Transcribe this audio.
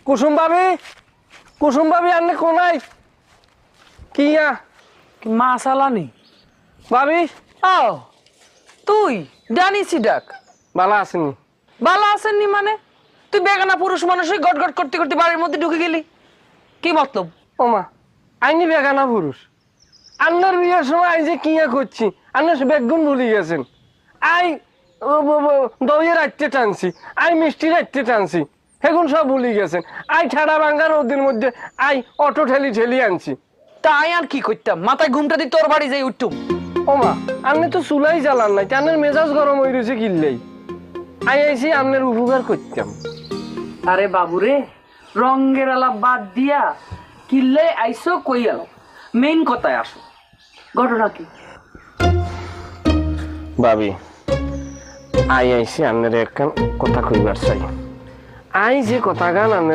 কুসুম ভাবি আনলে কোনাই কিয়া মাছ আলানি ভাবি ও তুই জানিসি ডাক ভালো আসেনি ভালো আসেননি মানে তুই বেগানা পুরুষ মানুষই গট গট করতে করতে বাড়ির মধ্যে ঢুকে গেলি কি মতলব ওমা আইনি বেগানা পুরুষ আন্নার বিয়ের সময় আই যে কিয়া করছি আন্নার বেগুন ভুলে গেছেন আই দইয়ে রাখতে টানছি আই মিষ্টি রাখতে টানছি এখন সব ভুলে গেছেন আই ঠাড়া ভাঙ্গার ওদের মধ্যে আই অটো ঠেলি ঠেলি আনছি তাই আর কি করতাম মাথায় ঘুমটা দিয়ে তোর বাড়ি যাই উঠতুম ওমা আপনি তো চুলাই জ্বালান নাই আপনার মেজাজ গরম হয়ে রয়েছে কিনলেই আই আইসি আপনার উপকার করতাম আরে বাবুরে রঙের আলাপ বাদ দিয়া কিল্লে আইসো কই আলো মেইন কথায় আসো ঘটনা কি ভাবি আই আইসি আপনার এক কথা কইবার চাই আই যে কথা গান